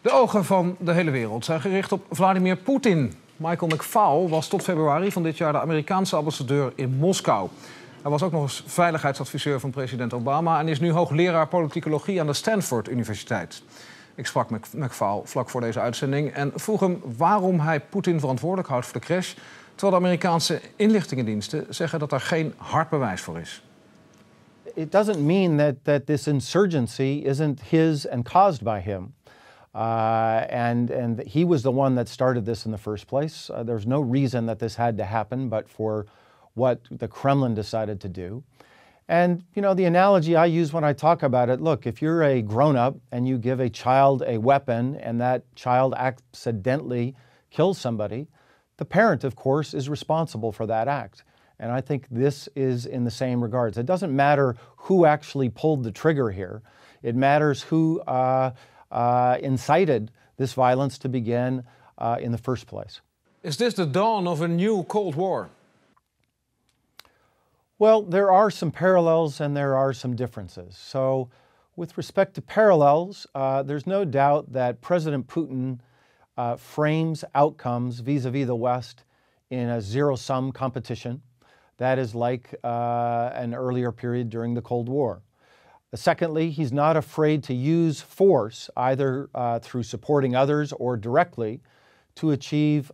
De ogen van de hele wereld zijn gericht op Vladimir Poetin. Michael McFaul was tot februari van dit jaar de Amerikaanse ambassadeur in Moskou. Hij was ook nog eens veiligheidsadviseur van president Obama en is nu hoogleraar politicologie aan de Stanford Universiteit. Ik sprak McFaul vlak voor deze uitzending en vroeg hem waarom hij Poetin verantwoordelijk houdt voor de crash, terwijl de Amerikaanse inlichtingendiensten zeggen dat er geen hard bewijs voor is. It doesn't mean that this insurgency isn't his and caused by him. And he was the one that started this in the first place. There's no reason that this had to happen but for what the Kremlin decided to do. And, you know, the analogy I use when I talk about it, look, if you're a grown-up and you give a child a weapon and that child accidentally kills somebody, the parent, of course, is responsible for that act. And I think this is in the same regards. It doesn't matter who actually pulled the trigger here. It matters who incited this violence to begin in the first place. Is this the dawn of a new Cold War? Well, there are some parallels and there are some differences. So with respect to parallels, there's no doubt that President Putin frames outcomes vis-a-vis the West in a zero-sum competition. That is like an earlier period during the Cold War. Secondly, he's not afraid to use force, either through supporting others or directly, to achieve,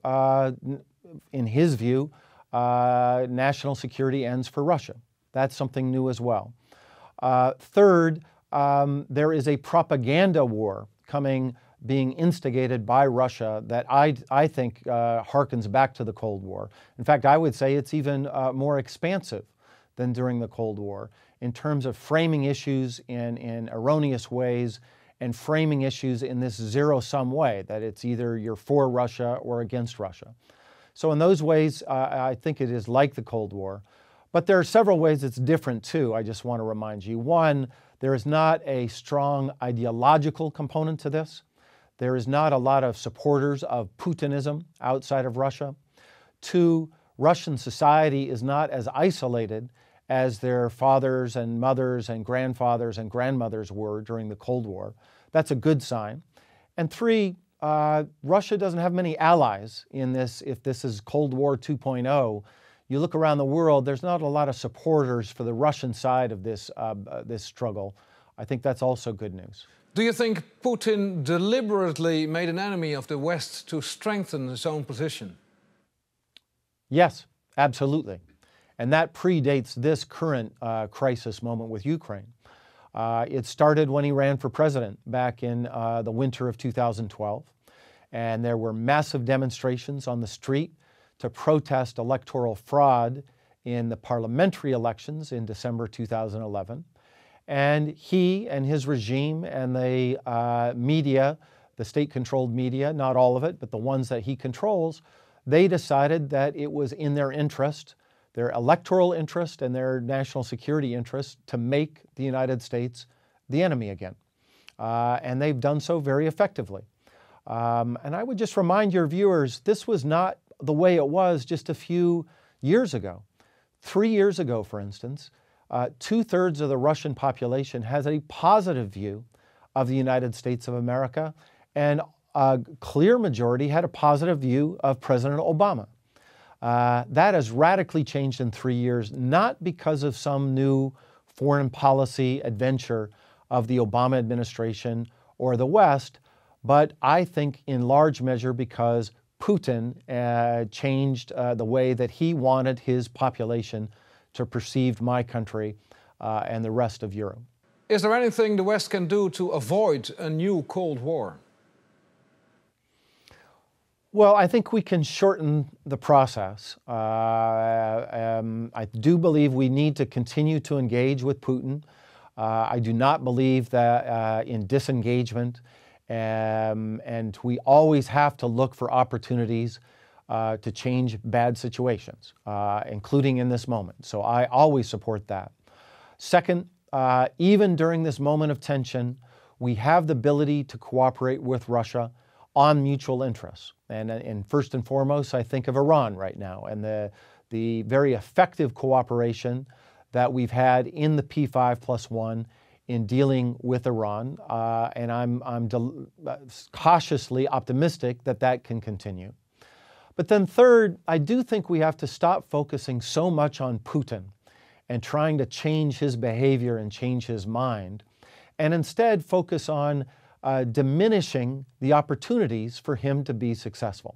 in his view, national security ends for Russia. That's something new as well. Third, there is a propaganda war being instigated by Russia that I think harkens back to the Cold War. In fact, I would say it's even more expansive than during the Cold War in terms of framing issues in erroneous ways and framing issues in this zero-sum way, that it's either you're for Russia or against Russia. So in those ways, I think it is like the Cold War. But there are several ways it's different too, I just want to remind you. One, there is not a strong ideological component to this. There is not a lot of supporters of Putinism outside of Russia. Two, Russian society is not as isolated as their fathers and mothers and grandfathers and grandmothers were during the Cold War. That's a good sign. And three, Russia doesn't have many allies in this. If this is Cold War 2.0, you look around the world, there's not a lot of supporters for the Russian side of this struggle. I think that's also good news. Do you think Putin deliberately made an enemy of the West to strengthen his own position? Yes, absolutely. And that predates this current crisis moment with Ukraine. It started when he ran for president back in the winter of 2012. And there were massive demonstrations on the street to protest electoral fraud in the parliamentary elections in December 2011. And he and his regime and the media, the state-controlled media, not all of it, but the ones that he controls, they decided that it was in their interest, their electoral interest and their national security interest, to make the United States the enemy again. And they've done so very effectively. And I would just remind your viewers, this was not the way it was just a few years ago. 3 years ago, for instance, 2/3 of the Russian population has a positive view of the United States of America, and a clear majority had a positive view of President Obama. That has radically changed in 3 years, not because of some new foreign policy adventure of the Obama administration or the West, but I think in large measure because Putin changed the way that he wanted his population to perceive my country and the rest of Europe. Is there anything the West can do to avoid a new Cold War? Well, I think we can shorten the process. I do believe we need to continue to engage with Putin. I do not believe that in disengagement, and we always have to look for opportunities to change bad situations, including in this moment. So I always support that. Second, even during this moment of tension, we have the ability to cooperate with Russia on mutual interests. And first and foremost, I think of Iran right now and the very effective cooperation that we've had in the P5+1 in dealing with Iran, and I'm cautiously optimistic that that can continue. But then third, I do think we have to stop focusing so much on Putin and trying to change his behavior and change his mind, and instead focus on diminishing the opportunities for him to be successful.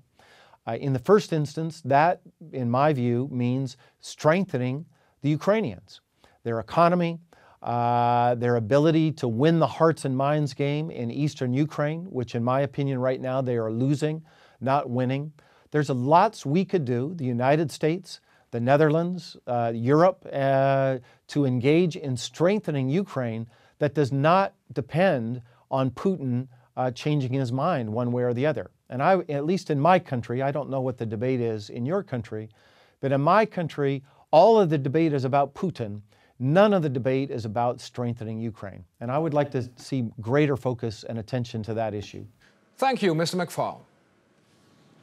In the first instance, that, in my view, means strengthening the Ukrainians, their economy, their ability to win the hearts and minds game in eastern Ukraine, which in my opinion right now they are losing, not winning. There's lots we could do, the United States, the Netherlands, Europe, to engage in strengthening Ukraine that does not depend on Putin changing his mind one way or the other. And at least in my country, I don't know what the debate is in your country, but in my country, all of the debate is about Putin. None of the debate is about strengthening Ukraine. And I would like to see greater focus and attention to that issue. Thank you, Mr. McFaul.